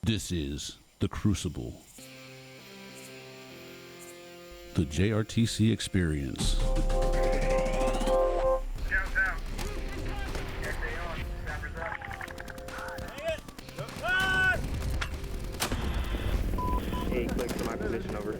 This is the Crucible, the JRTC experience. Hey, click to my position over.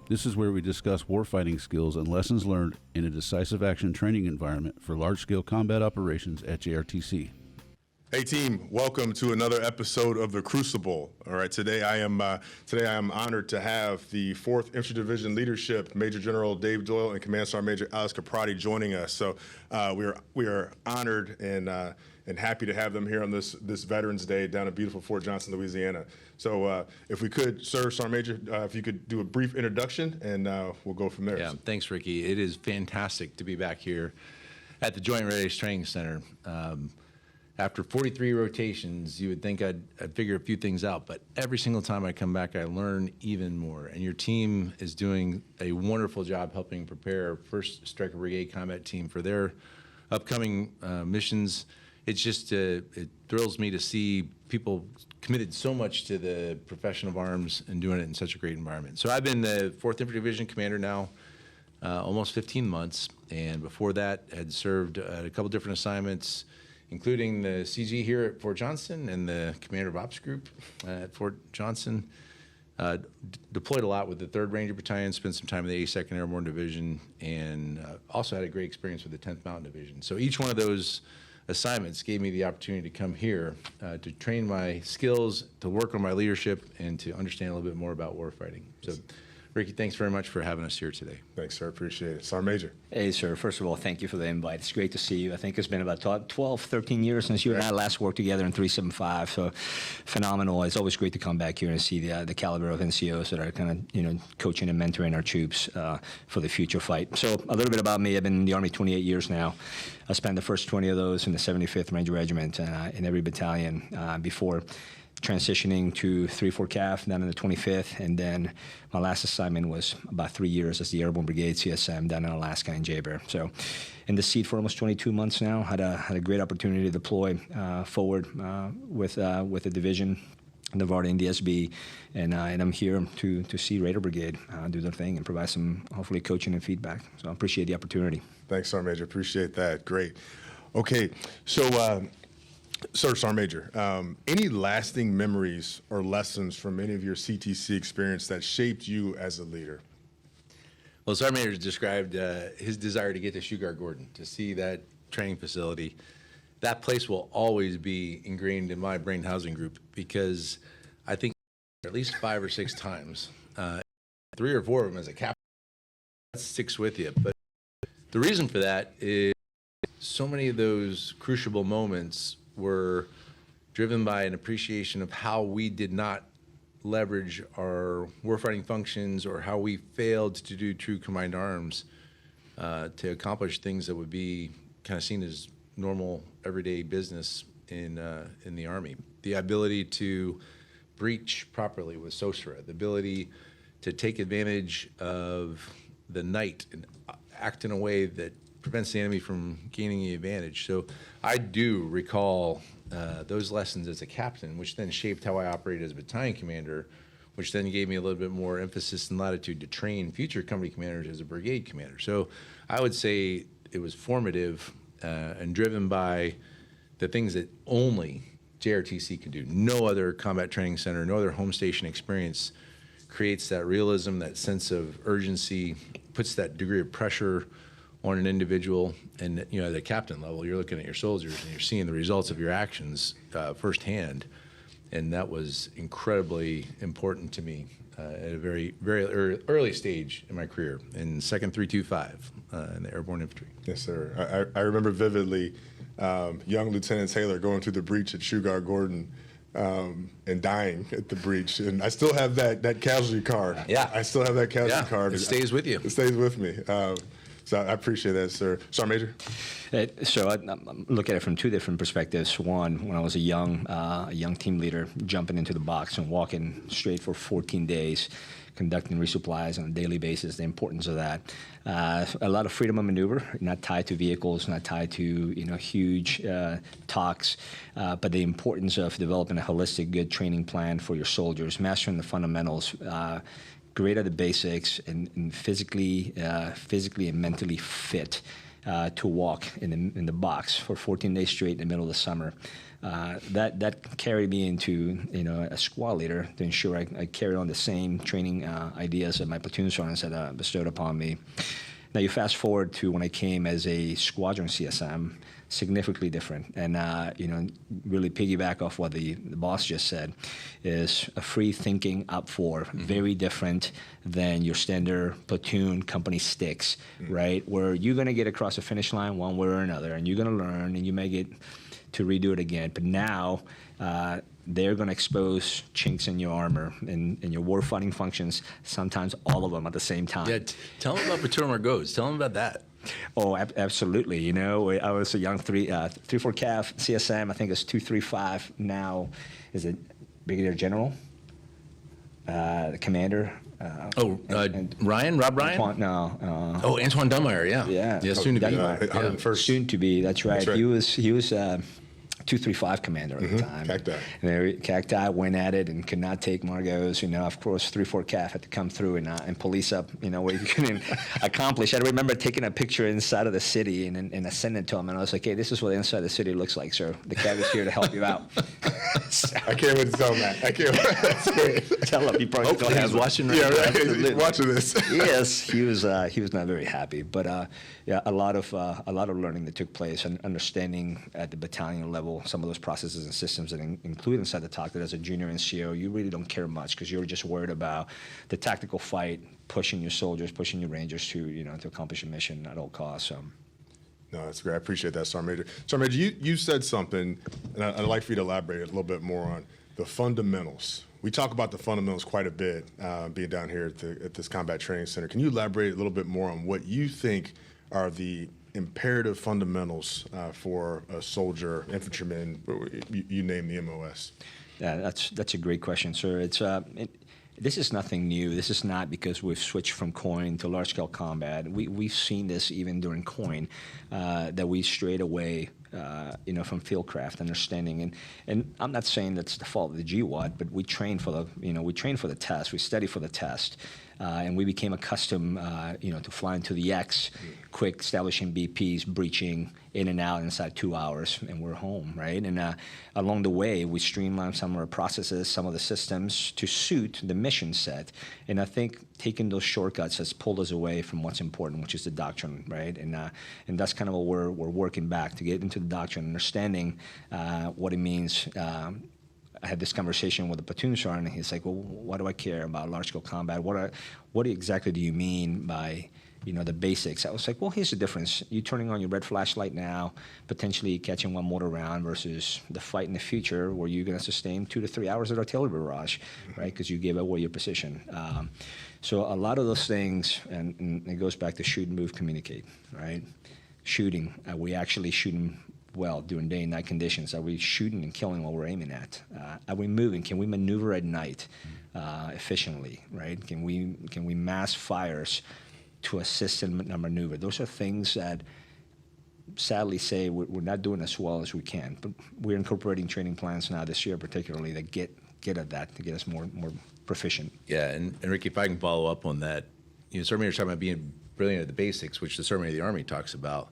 This is where we discuss warfighting skills and lessons learned in a decisive action training environment for large-scale combat operations at JRTC. Hey team, welcome to another episode of the Crucible. All right, today I am honored to have the 4th Infantry Division leadership, Major General Dave Doyle and Command Sergeant Major Alex Kupratty joining us. So we are honored and happy to have them here on this Veterans Day down at beautiful Fort Johnson, Louisiana. So if we could, sir, Sergeant Major, if you could do a brief introduction and we'll go from there. Yeah, thanks, Ricky. It is fantastic to be back here at the Joint Readiness Training Center. After 43 rotations, you would think I'd figure a few things out, but every single time I come back, I learn even more. And your team is doing a wonderful job helping prepare 1st Stryker Brigade Combat Team for their upcoming missions. It's just, it thrills me to see people committed so much to the profession of arms and doing it in such a great environment. So I've been the 4th Infantry Division Commander now almost 15 months, and before that had served a couple different assignments, including the CG here at Fort Johnson and the Commander of Ops Group at Fort Johnson. Deployed a lot with the 3rd Ranger Battalion, spent some time in the 82nd Airborne Division, and also had a great experience with the 10th Mountain Division. So each one of those assignments gave me the opportunity to come here to train my skills, to work on my leadership, and to understand a little bit more about warfighting. So, Ricky, thanks very much for having us here today. Thanks, sir. Appreciate it. Sergeant Major. Hey, sir. First of all, thank you for the invite. It's great to see you. I think it's been about 12, 13 years since you and I last worked together in 375, so phenomenal. It's always great to come back here and see the caliber of NCOs that are kind of, coaching and mentoring our troops for the future fight. So a little bit about me. I've been in the Army 28 years now. I spent the first 20 of those in the 75th Ranger Regiment in every battalion before transitioning to 3-4 CAF, down in the 25th, and then my last assignment was about 3 years as the Airborne Brigade CSM down in Alaska in Jaber. So in the seat for almost 22 months now, had a great opportunity to deploy forward with the division, the VARDA and DSB, and I'm here to see Raider Brigade do their thing and provide some, hopefully, coaching and feedback. So I appreciate the opportunity. Thanks, Sergeant Major. Appreciate that. Great. Okay, so Sir, Sergeant Major, any lasting memories or lessons from any of your CTC experience that shaped you as a leader? Well, Sergeant Major described his desire to get to Shugart Gordon, to see that training facility. That place will always be ingrained in my brain housing group because I think at least 5 or 6 times, 3 or 4 of them as a captain, that sticks with you. But the reason for that is so many of those crucible moments were driven by an appreciation of how we did not leverage our warfighting functions or how we failed to do true combined arms to accomplish things that would be kind of seen as normal everyday business in the Army. The ability to breach properly with SOSRA, the ability to take advantage of the night and act in a way that prevents the enemy from gaining the advantage. So I do recall those lessons as a captain, which then shaped how I operated as a battalion commander, which then gave me a little bit more emphasis and latitude to train future company commanders as a brigade commander. So I would say it was formative and driven by the things that only JRTC can do. No other combat training center, no other home station experience creates that realism, that sense of urgency, puts that degree of pressure on an individual. And at the captain level, you're looking at your soldiers and you're seeing the results of your actions firsthand. And that was incredibly important to me at a very, very early stage in my career, in 2nd 325 in the Airborne Infantry. Yes, sir. I remember vividly young Lieutenant Taylor going through the breach at Shugart Gordon and dying at the breach. And I still have that casualty card. Yeah. I still have that casualty card. It stays with you. It stays with me. So I appreciate that, sir. Sergeant Major? So I look at it from two different perspectives. One, when I was a young team leader, jumping into the box and walking straight for 14 days, conducting resupplies on a daily basis, the importance of that. A lot of freedom of maneuver, not tied to vehicles, not tied to huge talks, but the importance of developing a holistic, good training plan for your soldiers, mastering the fundamentals, great at the basics, and physically and mentally fit to walk in the box for 14 days straight in the middle of the summer. That carried me into a squad leader to ensure I carried on the same training ideas that my platoon sergeants had bestowed upon me. Now you fast forward to when I came as a squadron CSM, significantly different, and really piggyback off what the boss just said, is a free thinking up for, very different than your standard platoon company sticks, right? Where you're going to get across the finish line one way or another, and you're going to learn, and you may get to redo it again. But now they're going to expose chinks in your armor and your warfighting functions, sometimes all of them at the same time. Yeah, tell them about Platoon Margaux. Tell them about that. Oh, absolutely. I was a young 3-4 CAF CSM. I think it's 235 now. Is it Brigadier General? The commander. Ryan? Rob Ryan? Antoine, no. Antoine Dunmeyer, yeah. Yeah. Soon to be. First. Soon to be. That's right. That's right. He was 235 commander at the time. Cacti. And Cacti went at it and could not take Margot's. Of course, 3-4 CAF had to come through and police up, what you couldn't accomplish. I remember taking a picture inside of the city and I sent it to him, and I was like, hey, this is what the inside of the city looks like, sir. The CAF is here to help you out. So, I can't wait to tell him that. I can't wait. That's great. Tell him. He probably Hopefully he's watching right Yeah, now. right. He's watching this. Yes, he was not very happy, but a lot of learning that took place and understanding at the battalion level some of those processes and systems that include inside the TOC that as a junior NCO you really don't care much because you're just worried about the tactical fight, pushing your soldiers, pushing your Rangers to to accomplish a mission at all costs. No, that's great. I appreciate that, Sergeant Major. Sergeant Major, you said something, and I'd like for you to elaborate a little bit more on the fundamentals. We talk about the fundamentals quite a bit being down here at this Combat Training Center. Can you elaborate a little bit more on what you think are the imperative fundamentals for a soldier, infantryman, you name the MOS? Yeah, that's a great question, sir. This is nothing new. This is not because we've switched from COIN to large-scale combat. We've seen this even during COIN, that we strayed away from fieldcraft understanding. And I'm not saying that's the fault of the GWAT, but we train for the test. We study for the test. And we became accustomed, to flying to the X, quick, establishing BPs, breaching, in and out inside 2 hours, and we're home, right? And along the way, we streamlined some of our processes, some of the systems to suit the mission set. And I think taking those shortcuts has pulled us away from what's important, which is the doctrine, right? And that's kind of what we're working back to get into the doctrine, understanding what it means. I had this conversation with a platoon sergeant, and he's like, well, why do I care about large-scale combat? What exactly do you mean by, the basics? I was like, well, here's the difference. You turning on your red flashlight now, potentially catching one mortar round versus the fight in the future where you're going to sustain 2 to 3 hours of artillery barrage, right, because you gave away your position. So a lot of those things, and it goes back to shoot, move, communicate, right? Shooting, we actually shooting well during day and night conditions? Are we shooting and killing what we're aiming at? Are we moving? Can we maneuver at night efficiently? Right? Can we mass fires to assist in a maneuver? Those are things that sadly say we're not doing as well as we can. But we're incorporating training plans now this year, particularly that get at that to get us more proficient. Yeah, and Ricky, if I can follow up on that, Sergeant Major's talking about being brilliant at the basics, which the Sergeant Major of the Army talks about.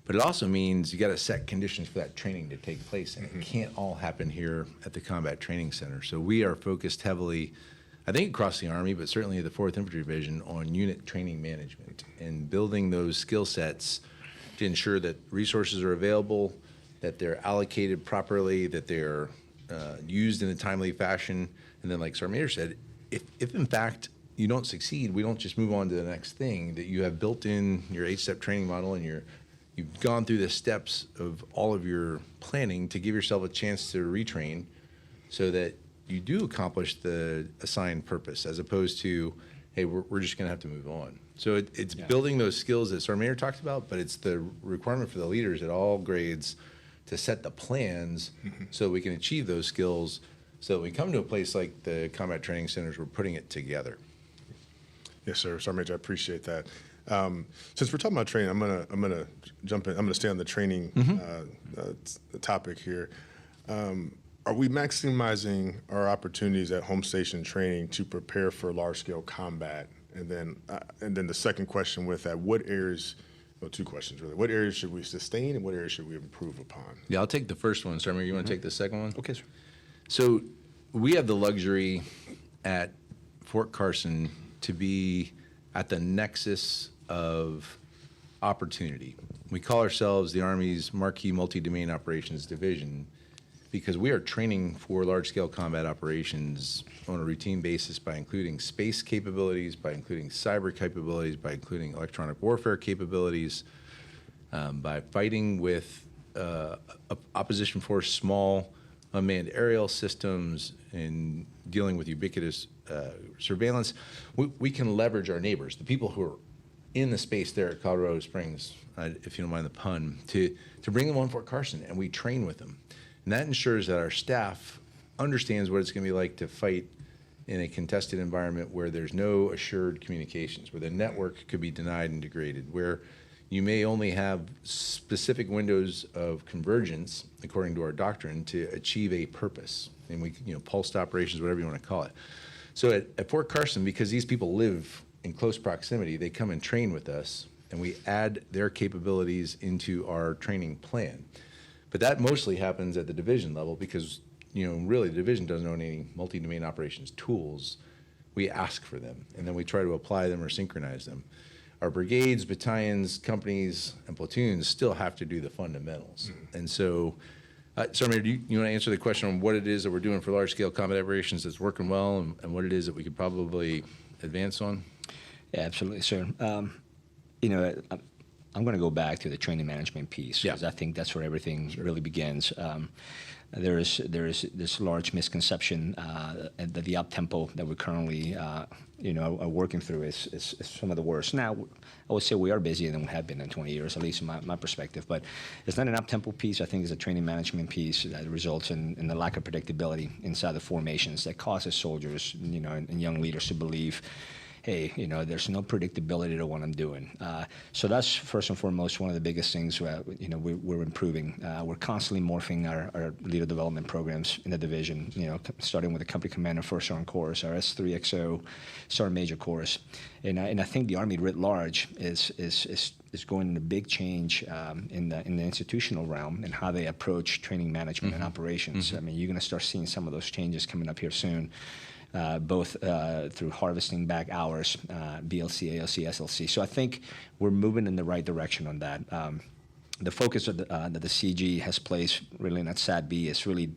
But it also means you got to set conditions for that training to take place, and it can't all happen here at the Combat Training Center. So we are focused heavily, I think across the Army, but certainly the 4th Infantry Division, on unit training management and building those skill sets to ensure that resources are available, that they're allocated properly, that they're used in a timely fashion. And then, like Sergeant Major said, if in fact you don't succeed, we don't just move on to the next thing, that you have built in your 8-step training model and you've gone through the steps of all of your planning to give yourself a chance to retrain so that you do accomplish the assigned purpose, as opposed to, hey, we're just going to have to move on. So it's building those skills that Sergeant Major talked about, but it's the requirement for the leaders at all grades to set the plans so we can achieve those skills, so that we come to a place like the combat training centers, we're putting it together. Yes, sir. Sergeant Major, I appreciate that. Since we're talking about training, I'm gonna jump in. I'm gonna stay on the training topic here. Are we maximizing our opportunities at home station training to prepare for large-scale combat? And then the second question with that: what areas? Well, two questions really. What areas should we sustain, and what areas should we improve upon? Yeah, I'll take the first one. Sergeant Major, you want to take the second one? Okay, sir. So we have the luxury at Fort Carson to be at the nexus of opportunity. We call ourselves the Army's Marquee Multidomain Operations Division because we are training for large-scale combat operations on a routine basis by including space capabilities, by including cyber capabilities, by including electronic warfare capabilities, by fighting with opposition force, small unmanned aerial systems, and dealing with ubiquitous surveillance. We can leverage our neighbors, the people who are in the space there at Colorado Springs, if you don't mind the pun, to bring them on Fort Carson, and we train with them. And that ensures that our staff understands what it's going to be like to fight in a contested environment where there's no assured communications, where the network could be denied and degraded, where you may only have specific windows of convergence, according to our doctrine, to achieve a purpose. And we, pulsed operations, whatever you want to call it. So at Fort Carson, because these people live in close proximity, they come and train with us, and we add their capabilities into our training plan. But that mostly happens at the division level because, really the division doesn't own any multi-domain operations tools. We ask for them, and then we try to apply them or synchronize them. Our brigades, battalions, companies, and platoons still have to do the fundamentals. And so, Sergeant Major, do you want to answer the question on what it is that we're doing for large-scale combat operations that's working well, and what it is that we could probably advance on? Yeah, absolutely, sir. I'm going to go back to the training management piece because I think that's where everything really begins. There is this large misconception that the up tempo that we're currently are working through is some of the worst. Now, I would say we are busier than we have been in 20 years, at least in my perspective. But it's not an up tempo piece. I think it's a training management piece that results in the lack of predictability inside the formations that causes soldiers, and young leaders to believe, hey, there's no predictability to what I'm doing. So that's first and foremost one of the biggest things we're improving. We're constantly morphing our leader development programs in the division, starting with the company commander first sergeant course, our S3XO sergeant major course. And I think the Army writ large is going in a big change in the institutional realm and how they approach training management and operations. I mean, you're going to start seeing some of those changes coming up here soon. Both through harvesting back hours, BLC, ALC, SLC. So I think we're moving in the right direction on that. The focus of that the CG has placed really in that SAT-B is really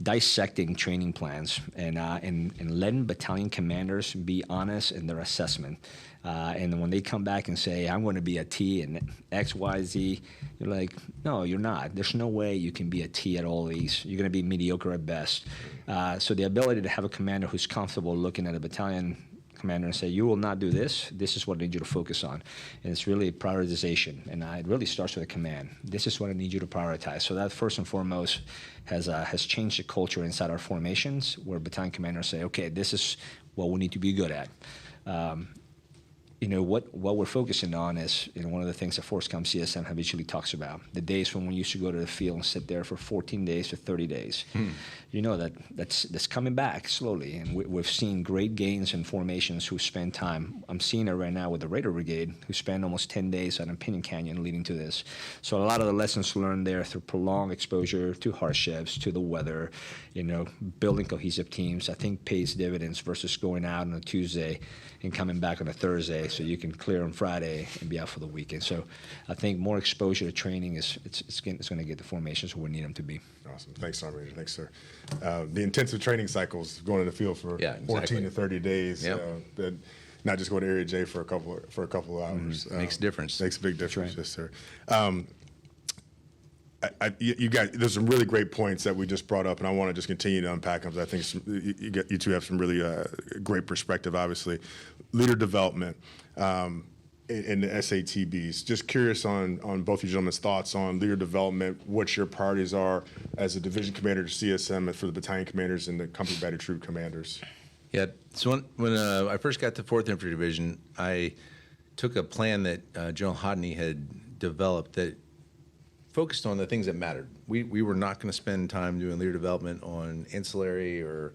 dissecting training plans and letting battalion commanders be honest in their assessment. And when they come back and say, I'm going to be a T in X, Y, Z, you're like, no, you're not. There's no way you can be a T at all these. You're going to be mediocre at best. So the ability to have a commander who's comfortable looking at a battalion commander and say, you will not do this. This is what I need you to focus on. And it's really prioritization. And it really starts with a command. This is what I need you to prioritize. So that first and foremost has changed the culture inside our formations where battalion commanders say, okay, this is what we need to be good at. What we're focusing on is one of the things that ForceCom CSM habitually talks about. The days when we used to go to the field and sit there for 14 days to 30 days. That's coming back slowly, and we've seen great gains in formations who spend time. I'm seeing it right now with the Raider Brigade, who spend almost 10 days on Pinyon Canyon leading to this. So a lot of the lessons learned there through prolonged exposure to hardships, to the weather, building cohesive teams, I think pays dividends versus going out on a Tuesday and coming back on a Thursday so you can clear on Friday and be out for the weekend. So I think more exposure to training it's going to get the formations where we need them to be. Awesome. Thanks, Sergeant Major. Thanks, sir. The intensive training cycles going in the field for 14 to 30 days. That not just going to Area J for a couple of hours. Makes a difference. Makes a big difference, right. Yes, sir. You guys, there's some really great points that we just brought up, and I want to just continue to unpack them. I think you two have some really great perspective, obviously. leader development in the SATBs. Just curious on both of you gentlemen's thoughts on leader development, what your priorities are as a division commander to CSM and for the battalion commanders and the company battery troop commanders. Yeah, so when I first got to 4th Infantry Division, I took a plan that General Hodney had developed that focused on the things that mattered. We were not going to spend time doing leader development on ancillary or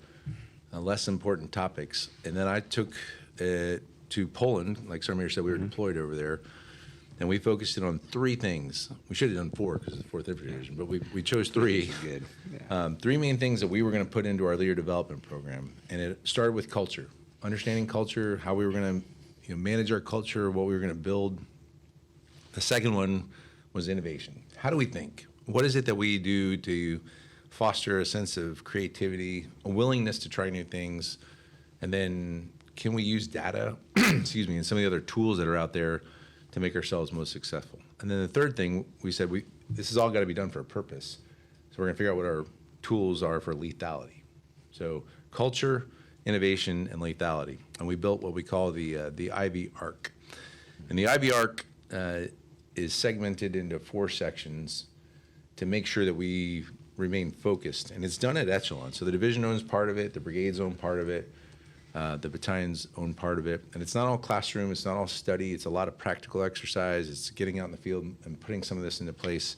less important topics. And then I took it to Poland, like Sergeant Major said, we were deployed over there, and we focused it on 3 things. We should have done 4 because it's the 4th Infantry Division, but we chose 3. Good. Yeah. 3 main things that we were going to put into our leader development program, and it started with culture, understanding culture, how we were going to manage our culture, what we were going to build. The second one was innovation. How do we think? What is it that we do to foster a sense of creativity, a willingness to try new things, and then can we use data, excuse me, and some of the other tools that are out there to make ourselves most successful? And then the third thing, we said this has all got to be done for a purpose. So we're going to figure out what our tools are for lethality. So culture, innovation, and lethality. And we built what we call the IV arc. And the IV arc is segmented into 4 sections to make sure that we remain focused. And it's done at echelon. So the division owns part of it, the brigades own part of it, the battalion's own part of it. And it's not all classroom, it's not all study, it's a lot of practical exercise, it's getting out in the field and putting some of this into place.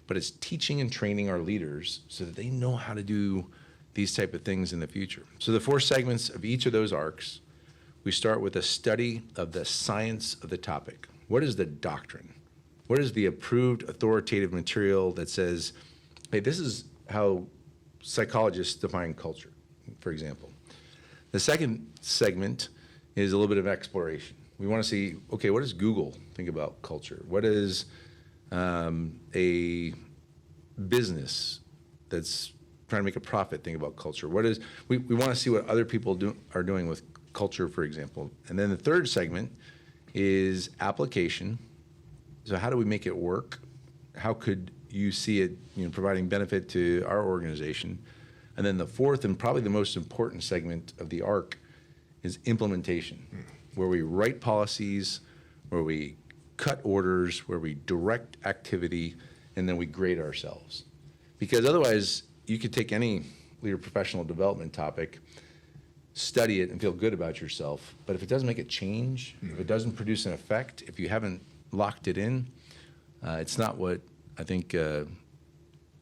But it's teaching and training our leaders so that they know how to do these type of things in the future. So the 4 segments of each of those arcs, we start with a study of the science of the topic. What is the doctrine? What is the approved authoritative material that says, hey, this is how psychologists define culture, for example. The second segment is a little bit of exploration. We want to see, okay, what does Google think about culture? What does a business that's trying to make a profit think about culture? We want to see what other people are doing with culture, for example. And then the third segment is application. So how do we make it work? How could you see it providing benefit to our organization? And then the fourth and probably the most important segment of the ARC is implementation, where we write policies, where we cut orders, where we direct activity, and then we grade ourselves. Because otherwise, you could take any leader professional development topic, study it, and feel good about yourself. But if it doesn't make a change, if it doesn't produce an effect, if you haven't locked it in, it's not what I think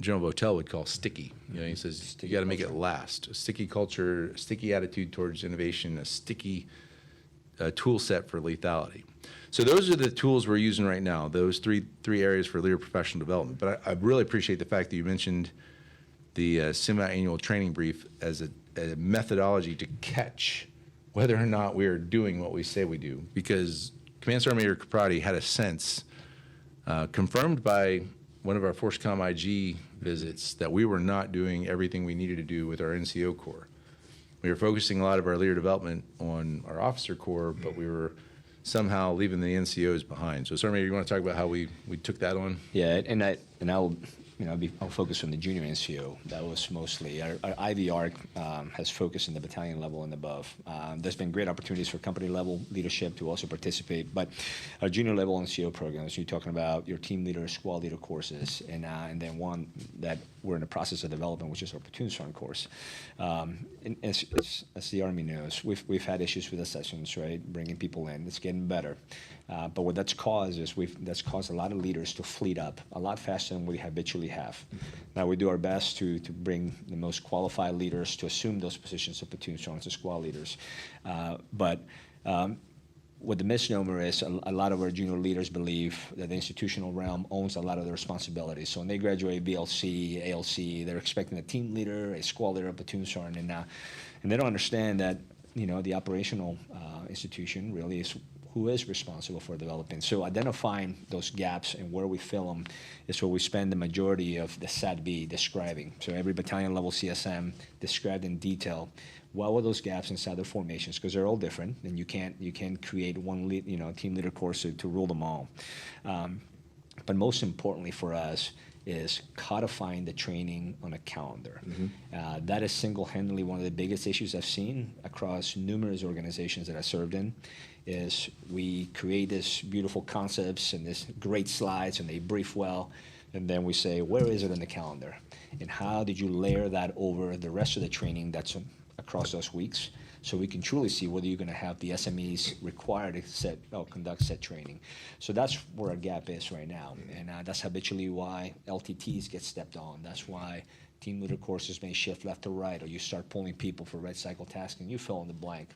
General Votel would call sticky. He says you got to make it last. A sticky culture, a sticky attitude towards innovation, a sticky tool set for lethality. So those are the tools we're using right now, those three areas for leader professional development. But I really appreciate the fact that you mentioned the semi-annual training brief as a methodology to catch whether or not we are doing what we say we do. Because Command Sergeant Major Kupratty had a sense, confirmed by one of our Force Comm IG visits, that we were not doing everything we needed to do with our NCO Corps. We were focusing a lot of our leader development on our officer corps, but we were somehow leaving the NCOs behind. So, Sergeant Major, you want to talk about how we took that on? Yeah, and I'll focus on the junior NCO. That was mostly our IV ARC has focused in the battalion level and above. There's been great opportunities for company level leadership to also participate, but our junior level NCO programs, you're talking about your team leader, squad leader courses, and then one that we're in the process of developing, which is our platoon sergeant course. And as the Army knows, we've had issues with the sessions, right? Bringing people in, it's getting better. But what that's caused is that's caused a lot of leaders to fleet up a lot faster than we habitually have. Now we do our best to bring the most qualified leaders to assume those positions of platoon sergeants and squad leaders. But what the misnomer is, a lot of our junior leaders believe that the institutional realm owns a lot of the responsibilities. So when they graduate VLC, ALC, they're expecting a team leader, a squad leader, a platoon sergeant, and they don't understand that the operational institution really is who is responsible for developing. So identifying those gaps and where we fill them is where we spend the majority of the SAT-B describing. So every battalion level CSM described in detail what were those gaps inside their formations, because they're all different, and you can't create one team leader course to rule them all. But most importantly for us is codifying the training on a calendar. That is single-handedly one of the biggest issues I've seen across numerous organizations that I served in, is we create this beautiful concepts and this great slides, and they brief well, and then we say, where is it in the calendar? And how did you layer that over the rest of the training that's across those weeks? So we can truly see whether you're going to have the SMEs required to conduct set training. So that's where our gap is right now, and that's habitually why LTTs get stepped on. That's why team leader courses may shift left to right, or you start pulling people for red cycle tasking. You fill in the blank,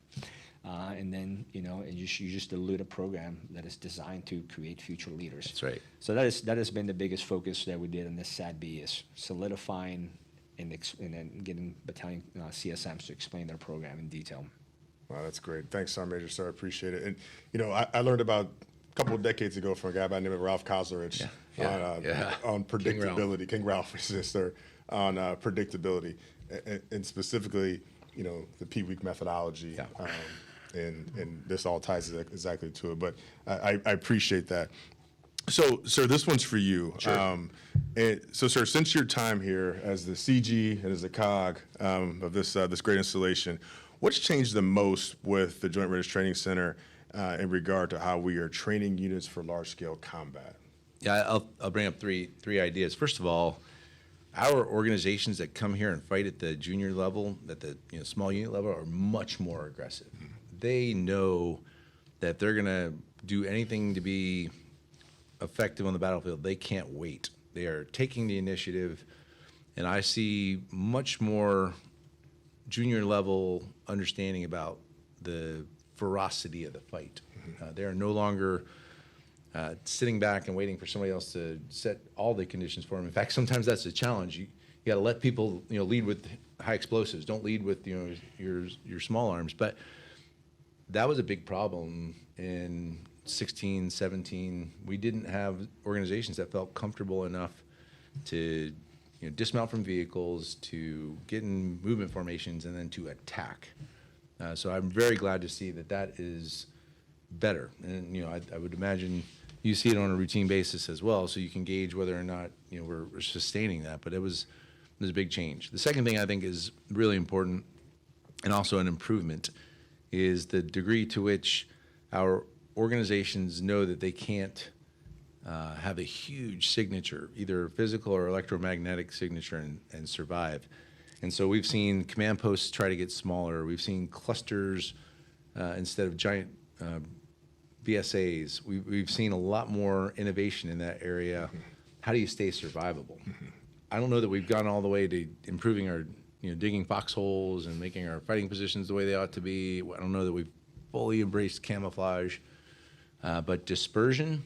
and then you just dilute a program that is designed to create future leaders. That's right. So that has been the biggest focus that we did in this SADB, is solidifying and then getting battalion CSMs to explain their program in detail. Wow, that's great. Thanks, Sergeant Major, sir. I appreciate it. And, I learned about a couple of decades ago from a guy by the name of Ralph Koslerich on predictability. King Ralph, yes, sir, on predictability, and specifically, the P-week methodology. And this all ties exactly to it. But I appreciate that. So, sir, this one's for you. Sure. And so, sir, since your time here as the CG and as the COG of this great installation, what's changed the most with the Joint Readiness Training Center in regard to how we are training units for large-scale combat? Yeah, I'll bring up three ideas. First of all, our organizations that come here and fight at the junior level, at the small unit level, are much more aggressive. They know that they're going to do anything to be effective on the battlefield. They can't wait. They are taking the initiative, and I see much more junior level understanding about the ferocity of the fight. They are no longer sitting back and waiting for somebody else to set all the conditions for them. In fact, sometimes that's a challenge. You got to let people lead with high explosives. Don't lead with your small arms. But that was a big problem in 16, 17. We didn't have organizations that felt comfortable enough to dismount from vehicles, to get in movement formations, and then to attack. So I'm very glad to see that is better. And I would imagine you see it on a routine basis as well, so you can gauge whether or not we're sustaining that. But it was a big change. The second thing I think is really important, and also an improvement, is the degree to which our organizations know that they can't have a huge signature, either physical or electromagnetic signature, and survive. And so we've seen command posts try to get smaller. We've seen clusters instead of giant BSAs. We've seen a lot more innovation in that area. How do you stay survivable? I don't know that we've gone all the way to improving our, digging foxholes and making our fighting positions the way they ought to be. I don't know that we've fully embraced camouflage, but dispersion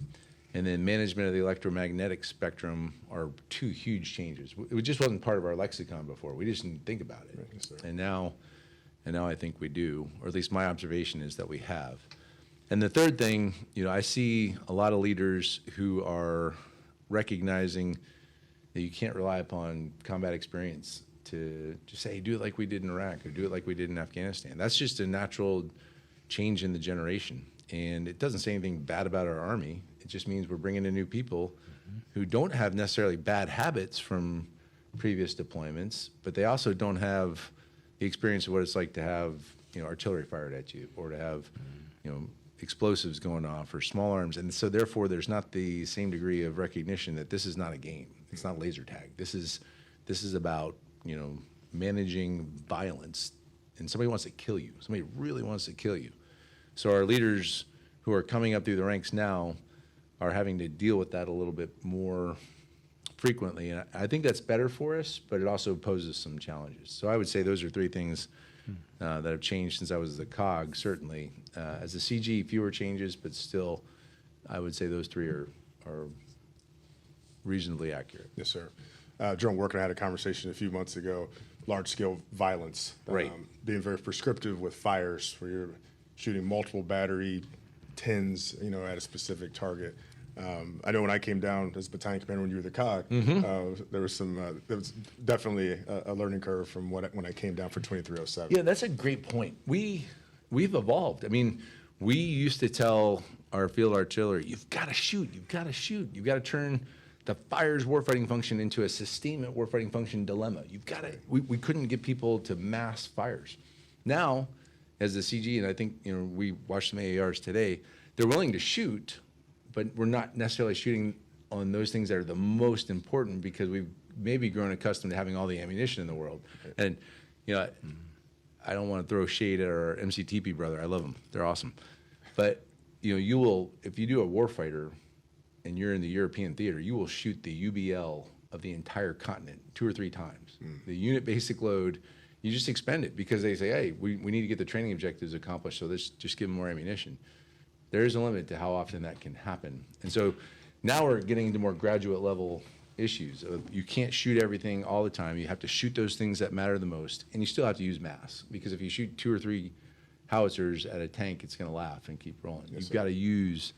and then management of the electromagnetic spectrum are two huge changes. It just wasn't part of our lexicon before. We just didn't think about it. Yes, and now I think we do, or at least my observation is that we have. And the third thing, I see a lot of leaders who are recognizing that you can't rely upon combat experience to just say, hey, do it like we did in Iraq or do it like we did in Afghanistan. That's just a natural change in the generation. And it doesn't say anything bad about our Army. It just means we're bringing in new people who don't have necessarily bad habits from previous deployments, but they also don't have the experience of what it's like to have artillery fired at you, or to have explosives going off, or small arms. And so therefore there's not the same degree of recognition that this is not a game. It's not laser tag. This is about managing violence, and somebody wants to kill you. Somebody really wants to kill you. So our leaders who are coming up through the ranks now are having to deal with that a little bit more frequently. And I think that's better for us, but it also poses some challenges. So I would say those are three things that have changed since I was the COG, certainly. As a CG, fewer changes, but still, I would say those three are reasonably accurate. Yes, sir. General Work and I had a conversation a few months ago, large-scale violence. Right. Being very prescriptive with fires, where you're shooting multiple battery tins, at a specific target. I know when I came down as battalion commander when you were the COG, there was definitely a learning curve from when I came down for 2307. Yeah, that's a great point. We've evolved. I mean, we used to tell our field artillery, you've got to shoot, you've got to shoot, you've got to turn the fires warfighting function into a sustainment warfighting function dilemma. You've got to, we couldn't get people to mass fires. Now, as the CG, and I think, we watched some AARs today, they're willing to shoot, but we're not necessarily shooting on those things that are the most important because we've maybe grown accustomed to having all the ammunition in the world. And, I don't want to throw shade at our MCTP brother. I love them. They're awesome. But, you will, if you do a warfighter and you're in the European theater, you will shoot the UBL of the entire continent 2 or 3 times. The unit basic load, you just expend it because they say, hey, we need to get the training objectives accomplished, so let's just give them more ammunition. There is a limit to how often that can happen. And so now we're getting into more graduate level issues. You can't shoot everything all the time. You have to shoot those things that matter the most, and you still have to use mass, because if you shoot 2 or 3 howitzers at a tank, it's going to laugh and keep rolling. You've got to use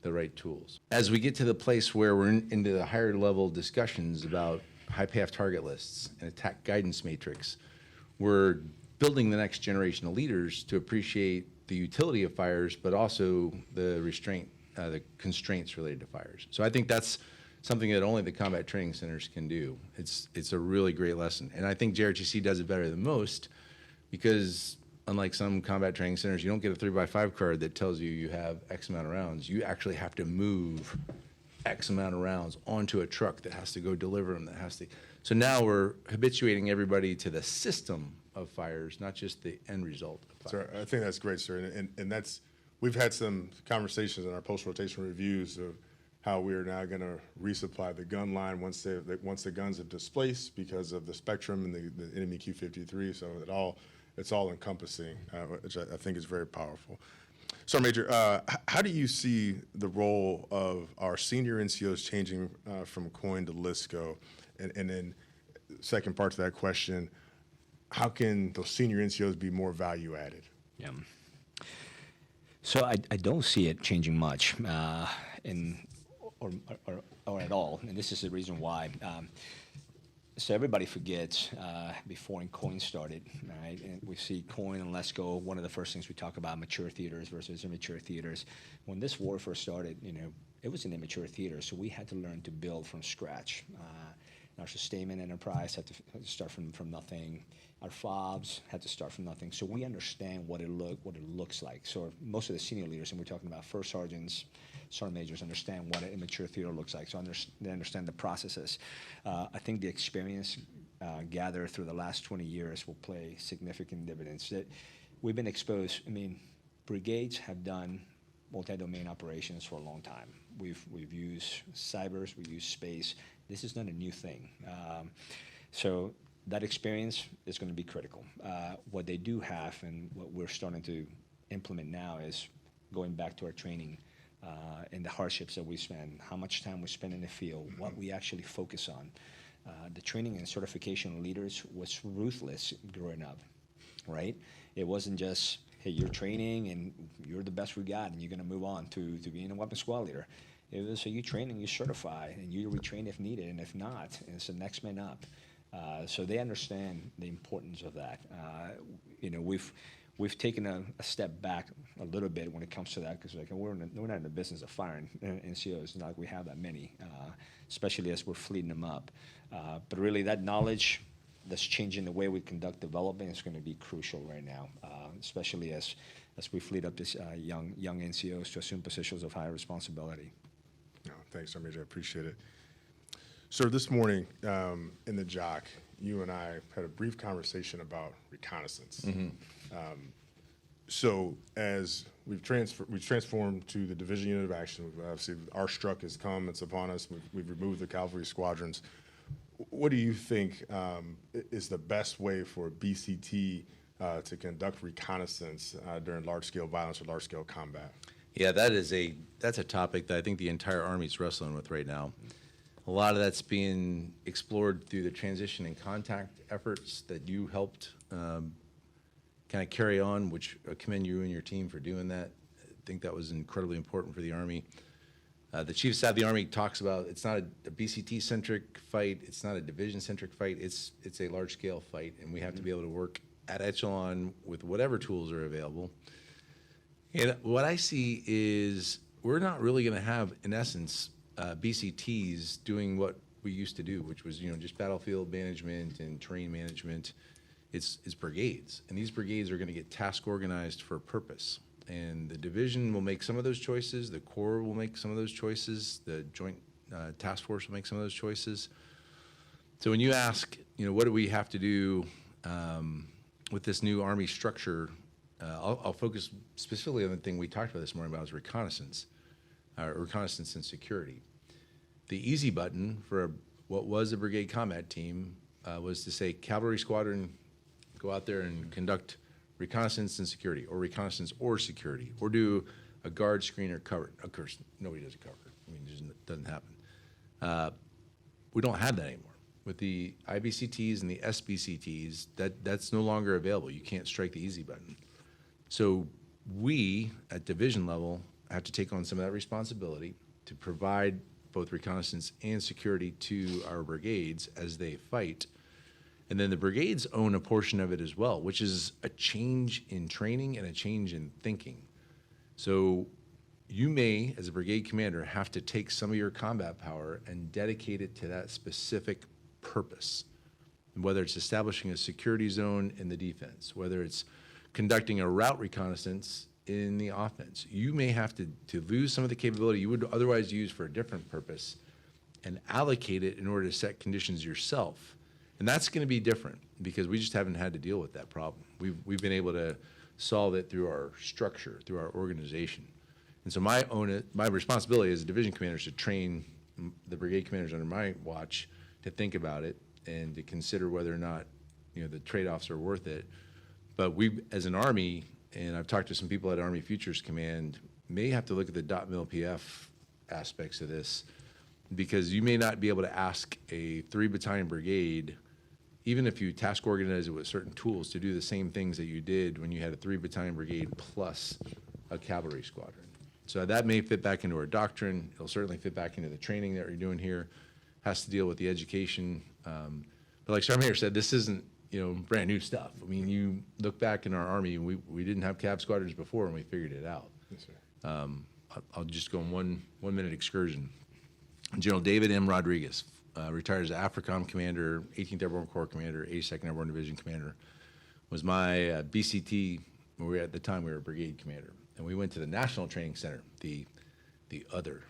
the right tools. As we get to the place where we're into the higher level discussions about high payoff target lists and attack guidance matrix, we're building the next generation of leaders to appreciate the utility of fires, but also the the constraints related to fires. So I think that's something that only the combat training centers can do. It's a really great lesson. And I think JRTC does it better than most because unlike some combat training centers, you don't get a 3x5 card that tells you you have X amount of rounds. You actually have to move X amount of rounds onto a truck that has to go deliver them, So now we're habituating everybody to the system of fires, not just the end result of fires. Sir, I think that's great, sir. And that's, we've had some conversations in our post-rotation reviews of how we're now going to resupply the gun line once the guns have displaced because of the Spectrum and the enemy Q-53. So it's all encompassing, which I think is very powerful. Sergeant Major, how do you see the role of our senior NCOs changing from coin to LISCO? And then second part to that question, how can those senior NCOs be more value added? Yeah. So I don't see it changing much or at all, and this is the reason why. So everybody forgets before COIN started, right? And we see COIN and LESCO, one of the first things we talk about, mature theaters versus immature theaters. When this war first started, it was an immature theater, so we had to learn to build from scratch. Our sustainment enterprise had to start from nothing. Our FOBs had to start from nothing. So we understand what it looks like. So most of the senior leaders, and we're talking about first sergeants, sergeant majors, understand what an immature theater looks like. So they understand the processes. I think the experience gathered through the last 20 years will play significant dividends. We've been exposed. Brigades have done multi-domain operations for a long time. We've used cybers, we've used space. This is not a new thing. So that experience is going to be critical. What they do have and what we're starting to implement now is going back to our training and the hardships that we spend, how much time we spend in the field, what we actually focus on. The training and certification of leaders was ruthless growing up, right? It wasn't just, hey, you're training and you're the best we got and you're going to move on to being a weapon squad leader. It was, so you train and you certify and you retrain if needed, and if not, it's the next man up. So they understand the importance of that. We've taken a step back a little bit when it comes to that because we're not in the business of firing NCOs. It's not like we have that many, especially as we're fleeting them up. But really, that knowledge that's changing the way we conduct development is going to be crucial right now, especially as we fleet up this young NCOs to assume positions of high responsibility. No, thanks, Sergeant Major. I appreciate it. Sir, this morning in the JOC, you and I had a brief conversation about reconnaissance. So as we've transformed to the Division Unit of Action, obviously our struck has come, it's upon us, we've removed the cavalry squadrons. What do you think is the best way for BCT to conduct reconnaissance during large-scale violence or large-scale combat? Yeah, that's a topic that I think the entire Army's wrestling with right now. A lot of that's being explored through the transition and contact efforts that you helped kind of carry on, which I commend you and your team for doing that. I think that was incredibly important for the Army. The Chief of Staff of the Army talks about it's not a BCT-centric fight, it's not a division-centric fight, it's a large-scale fight, and we have to be able to work at echelon with whatever tools are available. And what I see is we're not really going to have, in essence, BCTs doing what we used to do, which was, just battlefield management and terrain management. It's brigades, and these brigades are going to get task organized for a purpose. And the division will make some of those choices, the Corps will make some of those choices, the Joint Task Force will make some of those choices. So when you ask, what do we have to do with this new Army structure, I'll focus specifically on the thing we talked about this morning about is reconnaissance and security. The easy button for what was a brigade combat team was to say, cavalry squadron, go out there and conduct reconnaissance and security, or reconnaissance or security, or do a guard, screen, or cover. Of course, nobody does a cover. I mean, it just doesn't happen. We don't have that anymore. With the IBCTs and the SBCTs, that's no longer available. You can't strike the easy button. So we, at division level, have to take on some of that responsibility to provide both reconnaissance and security to our brigades as they fight. And then the brigades own a portion of it as well, which is a change in training and a change in thinking. So you may, as a brigade commander, have to take some of your combat power and dedicate it to that specific purpose. And whether it's establishing a security zone in the defense, whether it's conducting a route reconnaissance in the offense, you may have to lose some of the capability you would otherwise use for a different purpose and allocate it in order to set conditions yourself. And that's going to be different because we just haven't had to deal with that problem. We've been able to solve it through our structure, through our organization. And so my responsibility as a division commander is to train the brigade commanders under my watch to think about it and to consider whether or not the trade-offs are worth it. But we, as an Army, and I've talked to some people at Army Futures Command, may have to look at the .mil-PF aspects of this, because you may not be able to ask a 3-battalion brigade, even if you task organize it with certain tools, to do the same things that you did when you had a 3-battalion brigade plus a cavalry squadron. So that may fit back into our doctrine. It'll certainly fit back into the training that you're doing here. Has to deal with the education. But like Sergeant Major said, this isn't brand new stuff. I mean, you look back in our Army, we didn't have cav squadrons before, and we figured it out. Yes, sir. I'll just go on one minute excursion. General David M. Rodriguez, retired as AFRICOM commander, 18th Airborne Corps commander, 82nd Airborne Division commander, was my BCT. At the time we were a brigade commander, and we went to the National Training Center, the other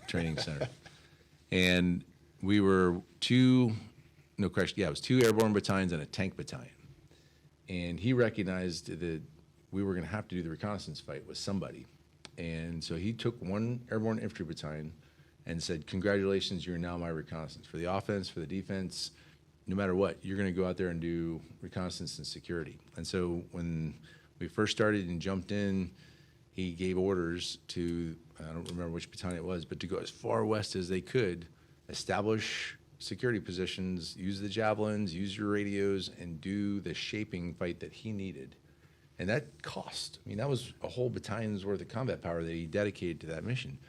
training center, and we were it was 2 airborne battalions and a tank battalion. And he recognized that we were going to have to do the reconnaissance fight with somebody. And so he took 1 airborne infantry battalion and said, congratulations, you're now my reconnaissance. For the offense, for the defense, no matter what, you're going to go out there and do reconnaissance and security. And so when we first started and jumped in, he gave orders to, I don't remember which battalion it was, but to go as far west as they could, establish security positions, use the javelins, use your radios, and do the shaping fight that he needed. And that cost. I mean, that was a whole battalion's worth of combat power that he dedicated to that mission.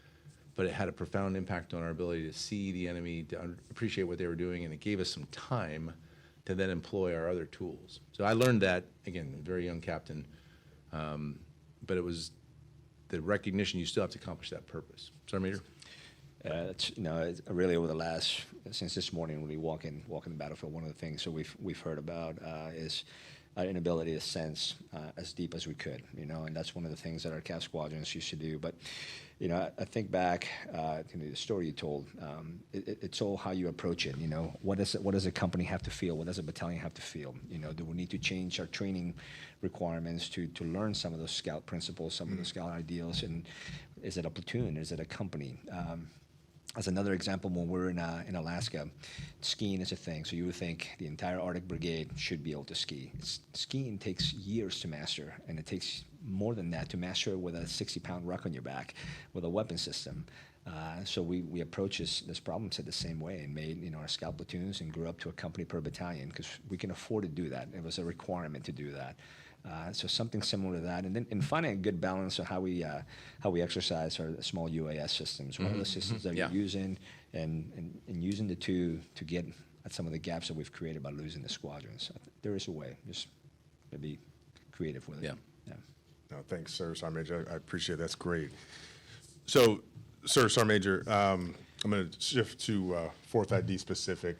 But it had a profound impact on our ability to see the enemy, to appreciate what they were doing, and it gave us some time to then employ our other tools. So I learned that, again, a very young captain, but it was the recognition you still have to accomplish that purpose. Sergeant Major? It's really over the last, since this morning when we walk in the battlefield, one of the things that we've heard about is our inability to sense as deep as we could, and that's one of the things that our CAV squadrons used to do. But I think back to the story you told. It's all how you approach it. What does a company have to feel? What does a battalion have to feel? Do we need to change our training requirements to learn some of those scout principles, some of the scout ideals? And is it a platoon? Is it a company? As another example, when we're in Alaska, skiing is a thing. So you would think the entire Arctic Brigade should be able to ski. Skiing takes years to master, and it takes more than that to master it with a 60-pound ruck on your back with a weapon system. So we approach this problem set the same way and made our scout platoons and grew up to a company per battalion because we can afford to do that. It was a requirement to do that. So something similar to that, and then finding a good balance of how we exercise our small UAS systems. What are the systems that you're using, and using the two to get at some of the gaps that we've created by losing the squadrons. There is a way, just to be creative with it. Yeah. No, thanks, sir. Sergeant Major, I appreciate it. That's great. So, sir, Sergeant Major, I'm going to shift to 4th ID specific.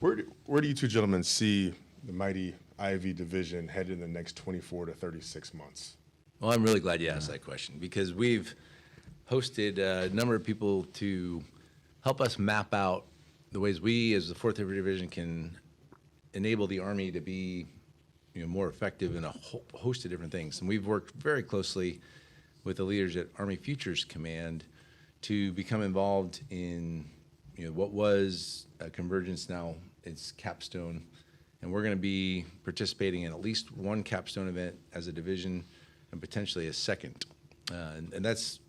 Where do you two gentlemen see the mighty IV division headed in the next 24 to 36 months? Well, I'm really glad you asked that question because we've hosted a number of people to help us map out the ways we, as the 4th Infantry Division, can enable the Army to be more effective in a host of different things. And we've worked very closely with the leaders at Army Futures Command to become involved in what was Convergence, now it's Capstone. And we're going to be participating in at least one Capstone event as a division and potentially a second. And that's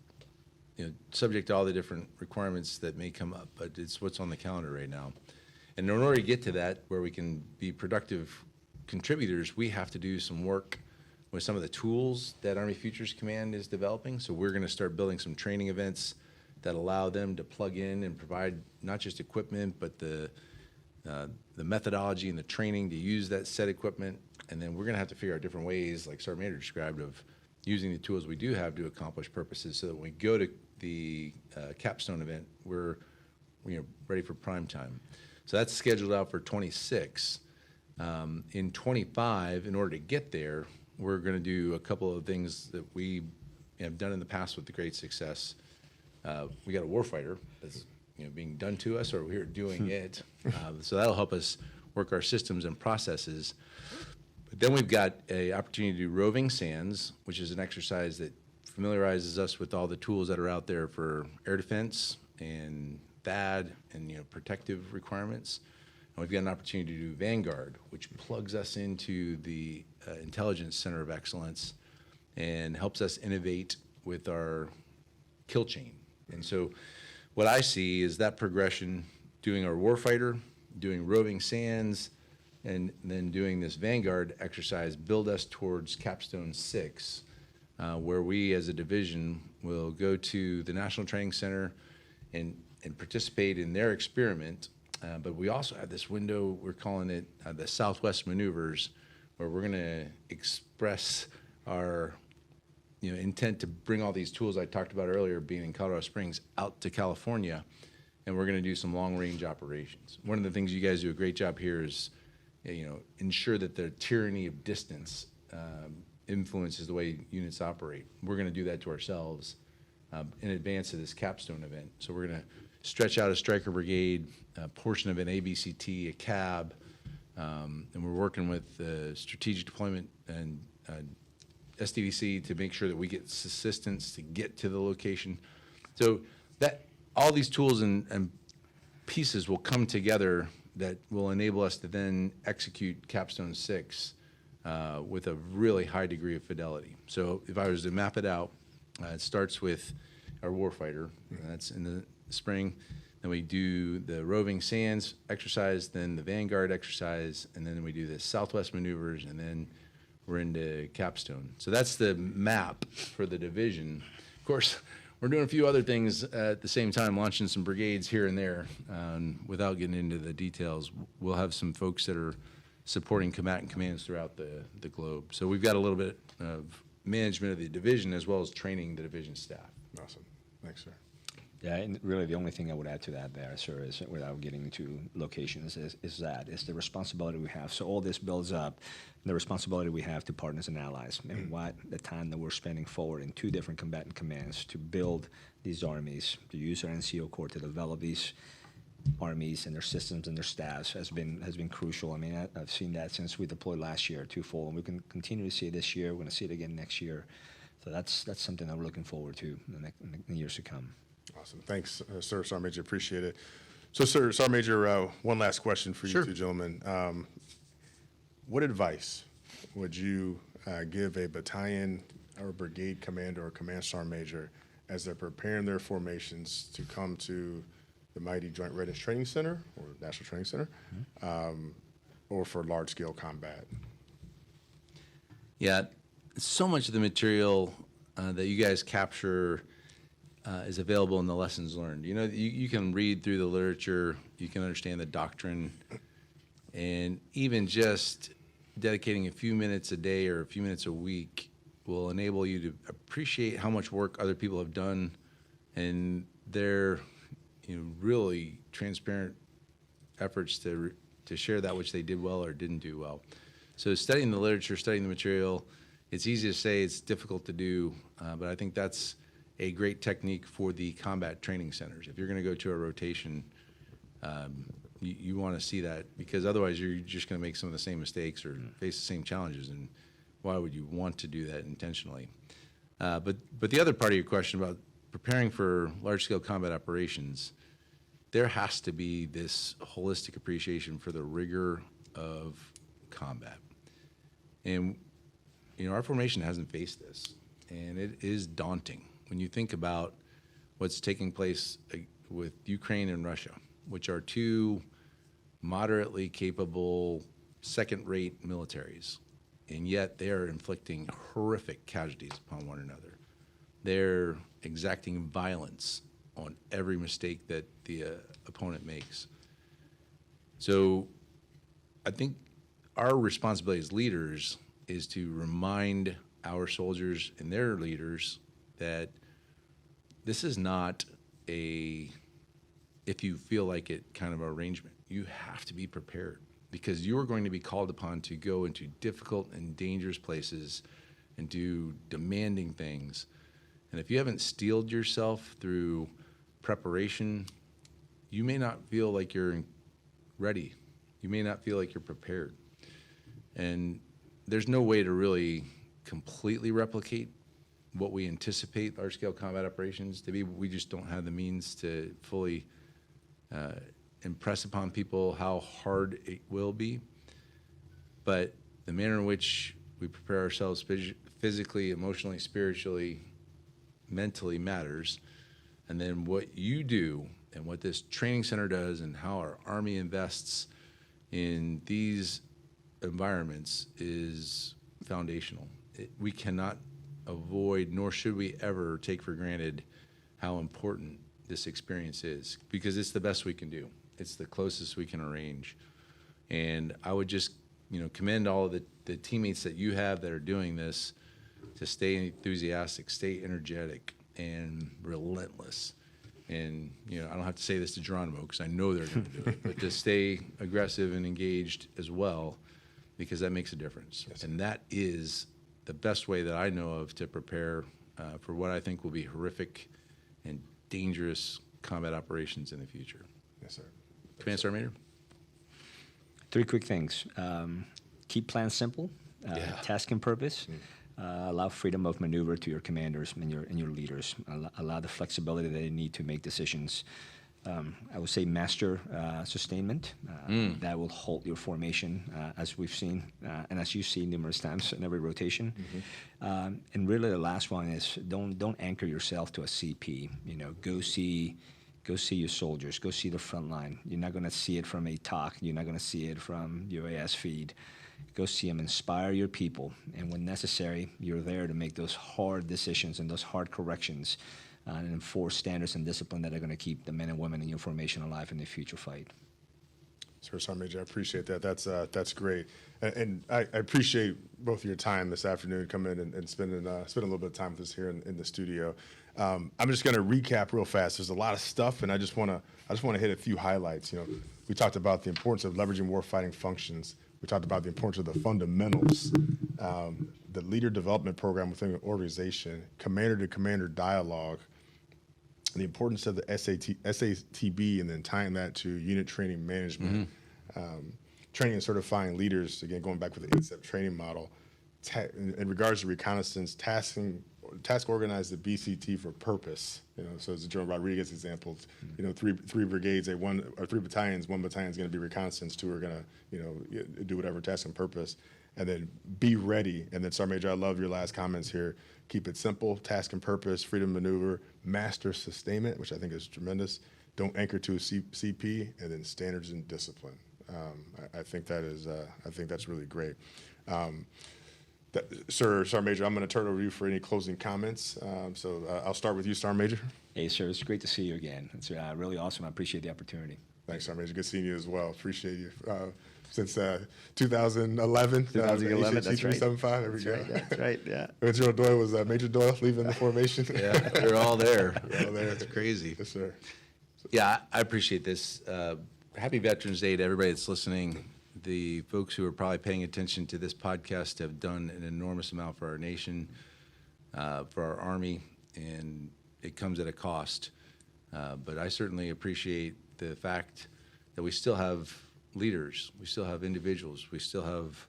subject to all the different requirements that may come up, but it's what's on the calendar right now. And in order to get to that, where we can be productive contributors, we have to do some work with some of the tools that Army Futures Command is developing. So we're going to start building some training events that allow them to plug in and provide not just equipment, but the methodology and the training to use that set equipment. And then we're going to have to figure out different ways, like Sergeant Major described, of using the tools we do have to accomplish purposes so that when we go to the Capstone event, we're ready for prime time. So that's scheduled out for 26. In 25, in order to get there, we're going to do a couple of things that we have done in the past with the great success. We got a warfighter that's being done to us, or we're doing it. So that'll help us work our systems and processes. But then we've got an opportunity to do roving sands, which is an exercise that familiarizes us with all the tools that are out there for air defense and THAAD and protective requirements. And we've got an opportunity to do Vanguard, which plugs us into the Intelligence Center of Excellence and helps us innovate with our kill chain. And so what I see is that progression, doing our warfighter, doing roving sands, and then doing this Vanguard exercise, build us towards Capstone 6, where we as a division will go to the National Training Center and participate in their experiment. But we also have this window, we're calling it the Southwest Maneuvers, where we're going to express our intent to bring all these tools I talked about earlier, being in Colorado Springs, out to California, and we're going to do some long-range operations. One of the things you guys do a great job here is, ensure that the tyranny of distance influences the way units operate. We're going to do that to ourselves in advance of this Capstone event. So we're going to stretch out a Stryker brigade, a portion of an ABCT, a cab, and we're working with strategic deployment and SDVC to make sure that we get assistance to get to the location. So that all these tools and pieces will come together that will enable us to then execute Capstone 6 with a really high degree of fidelity. So if I was to map it out, it starts with our warfighter, that's in the spring. Then we do the roving sands exercise, then the Vanguard exercise, and then we do the Southwest Maneuvers, and then we're into Capstone. So that's the map for the division. Of course, we're doing a few other things at the same time, launching some brigades here and there. Without getting into the details, we'll have some folks that are supporting combatant commands throughout the globe. So we've got a little bit of management of the division as well as training the division staff. Awesome. Thanks, sir. Yeah, and really the only thing I would add to that there, sir, is without getting into locations, is the responsibility we have. So all this builds up the responsibility we have to partners and allies, and what the time that we're spending forward in two different combatant commands to build these armies, to use our NCO Corps to develop these armies and their systems and their staffs has been crucial. I mean, I've seen that since we deployed last year twofold, and we can continue to see it this year. We're going to see it again next year. So that's something that we're looking forward to in the years to come. Awesome. Thanks, sir. Sergeant Major, appreciate it. So, sir, Sergeant Major, one last question for you Sure. two gentlemen. What advice would you give a battalion or brigade commander or command sergeant major as they're preparing their formations to come to the mighty Joint Readiness Training Center or National Training Center, or for large-scale combat? Yeah, so much of the material that you guys capture is available in the lessons learned. You can read through the literature, you can understand the doctrine, and even just dedicating a few minutes a day or a few minutes a week will enable you to appreciate how much work other people have done and their really transparent efforts to share that which they did well or didn't do well. So studying the literature, studying the material, it's easy to say, it's difficult to do, but I think that's a great technique for the combat training centers. If you're going to go to a rotation, you want to see that, because otherwise you're just going to make some of the same mistakes or face the same challenges, and why would you want to do that intentionally? But the other part of your question about preparing for large-scale combat operations, there has to be this holistic appreciation for the rigor of combat. And, our formation hasn't faced this, and it is daunting when you think about what's taking place with Ukraine and Russia, which are two moderately capable second-rate militaries, and yet they are inflicting horrific casualties upon one another. They're exacting violence on every mistake that the opponent makes. So I think our responsibility as leaders is to remind our soldiers and their leaders that this is not a if you feel like it kind of arrangement. You have to be prepared, because you are going to be called upon to go into difficult and dangerous places and do demanding things. And if you haven't steeled yourself through preparation, you may not feel like you're ready. You may not feel like you're prepared. And there's no way to really completely replicate what we anticipate large-scale combat operations to be. We just don't have the means to fully impress upon people how hard it will be. But the manner in which we prepare ourselves physically, emotionally, spiritually, mentally matters. And then what you do and what this training center does and how our Army invests in these environments is foundational. We cannot avoid, nor should we ever take for granted, how important this experience is, because it's the best we can do. It's the closest we can arrange. And I would just commend all of the teammates that you have that are doing this to stay enthusiastic, stay energetic, and relentless. And I don't have to say this to Geronimo, because I know they're going to do it, but to stay aggressive and engaged as well, because that makes a difference. Yes. And that is the best way that I know of to prepare for what I think will be horrific and dangerous combat operations in the future. Yes, sir. Command Sergeant Major? 3 quick things. Keep plans simple, task and purpose. Allow freedom of maneuver to your commanders and your leaders. Allow the flexibility that they need to make decisions. I would say master sustainment. That will halt your formation, as we've seen, and as you've seen numerous times in every rotation. And really, the last one is don't anchor yourself to a CP. Go see your soldiers. Go see the front line. You're not going to see it from a talk. You're not going to see it from UAS feed. Go see them, inspire your people, and when necessary, you're there to make those hard decisions and those hard corrections and enforce standards and discipline that are going to keep the men and women in your formation alive in the future fight. Sir Sergeant Major, I appreciate that. That's great, and I appreciate both of your time this afternoon coming in and spending a little bit of time with us here in the studio. I'm just going to recap real fast. There's a lot of stuff, and I just want to hit a few highlights. We talked about the importance of leveraging warfighting functions. We talked about the importance of the fundamentals, the leader development program within an organization, commander-to-commander dialogue, the importance of the SATB, and then tying that to unit training management, training and certifying leaders, again, going back with the ASEP training model. In regards to reconnaissance, task organize the BCT for purpose. So as General Rodriguez example, three brigades, 3 battalions, 1 battalion is going to be reconnaissance, 2 are going to, do whatever task and purpose, and then be ready. And then Sergeant Major, I love your last comments here. Keep it simple, task and purpose, freedom of maneuver, master sustainment, which I think is tremendous. Don't anchor to a CP, and then standards and discipline. I think that's really great. Sergeant Major, I'm going to turn it over to you for any closing comments. I'll start with you, Sergeant Major. Hey, sir, it's great to see you again. It's really awesome. I appreciate the opportunity. Thanks, Sergeant Major. Good seeing you as well. Appreciate you. Since 2011. 2011, that's right. 375, there we go. Right, that's right, yeah. General Doyle was Major Doyle leaving the formation. Yeah, they're all there. They're all there. It's crazy. Yes, sir. Yeah, I appreciate this. Happy Veterans Day to everybody that's listening. The folks who are probably paying attention to this podcast have done an enormous amount for our nation, for our Army, and it comes at a cost. But I certainly appreciate the fact that we still have leaders, we still have individuals, we still have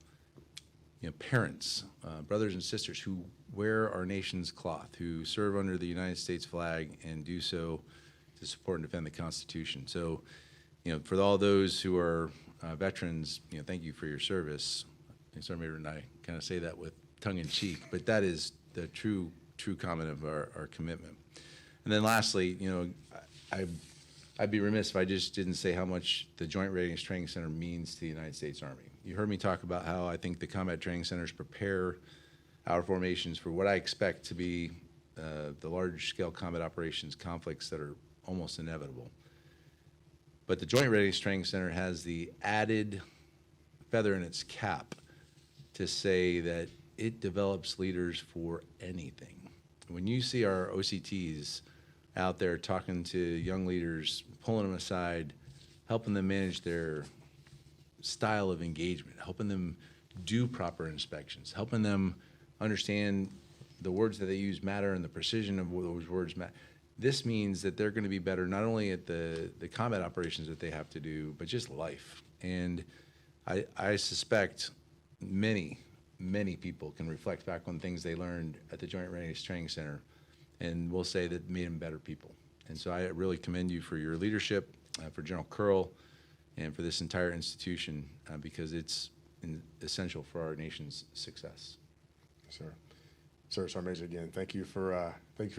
parents, brothers and sisters who wear our nation's cloth, who serve under the United States flag and do so to support and defend the Constitution. So, for all those who are veterans, thank you for your service. Sergeant Major and I kind of say that with tongue in cheek, but that is the true comment of our commitment. And then lastly, I'd be remiss if I just didn't say how much the Joint Readiness Training Center means to the United States Army. You heard me talk about how I think the combat training centers prepare our formations for what I expect to be the large-scale combat operations conflicts that are almost inevitable. But the Joint Readiness Training Center has the added feather in its cap to say that it develops leaders for anything. When you see our OCTs out there talking to young leaders, pulling them aside, helping them manage their style of engagement, helping them do proper inspections, helping them understand the words that they use matter and the precision of those words matter. This means that they're going to be better not only at the combat operations that they have to do, but just life. And I suspect many people can reflect back on things they learned at the Joint Readiness Training Center and will say that made them better people. And so I really commend you for your leadership, for General Curl, and for this entire institution because it's essential for our nation's success. Sir, Sergeant Major, again, thank you for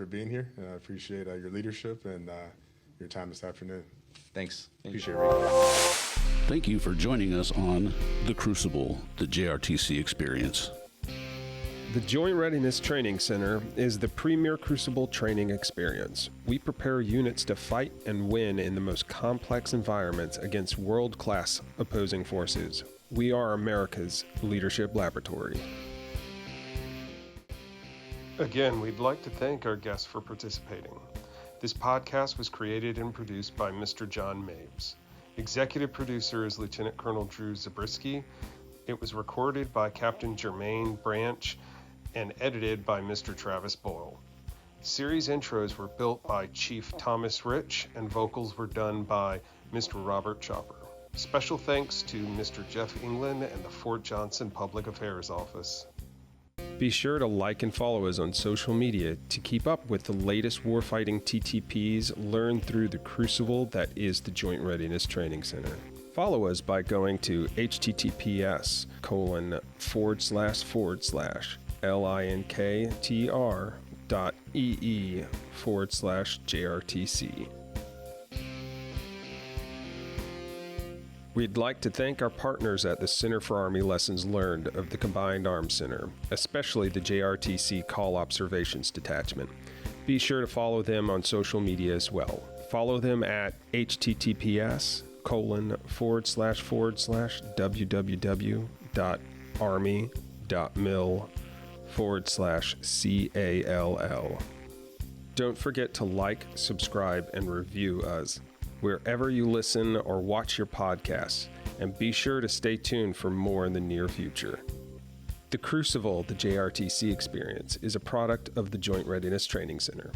being here. I appreciate your leadership and your time this afternoon. Thanks. Appreciate it. Thank you for joining us on The Crucible, the JRTC experience. The Joint Readiness Training Center is the premier Crucible training experience. We prepare units to fight and win in the most complex environments against world-class opposing forces. We are America's leadership laboratory. Again, we'd like to thank our guests for participating. This podcast was created and produced by Mr. John Mabes. Executive producer is Lieutenant Colonel Drew Zabriskie. It was recorded by Captain Jermaine Branch and edited by Mr. Travis Boyle. Series intros were built by Chief Thomas Rich and vocals were done by Mr. Robert Chopper. Special thanks to Mr. Jeff England and the Fort Johnson Public Affairs Office. Be sure to like and follow us on social media to keep up with the latest warfighting TTPs learned through the crucible that is the Joint Readiness Training Center. Follow us by going to https://linktr.ee/JRTC. We'd like to thank our partners at the Center for Army Lessons Learned of the Combined Arms Center, especially the JRTC Call Observations Detachment. Be sure to follow them on social media as well. Follow them at https://www.army.mil/CALL. Don't forget to like, subscribe, and review us wherever you listen or watch your podcasts, and be sure to stay tuned for more in the near future. The Crucible, the JRTC experience, is a product of the Joint Readiness Training Center.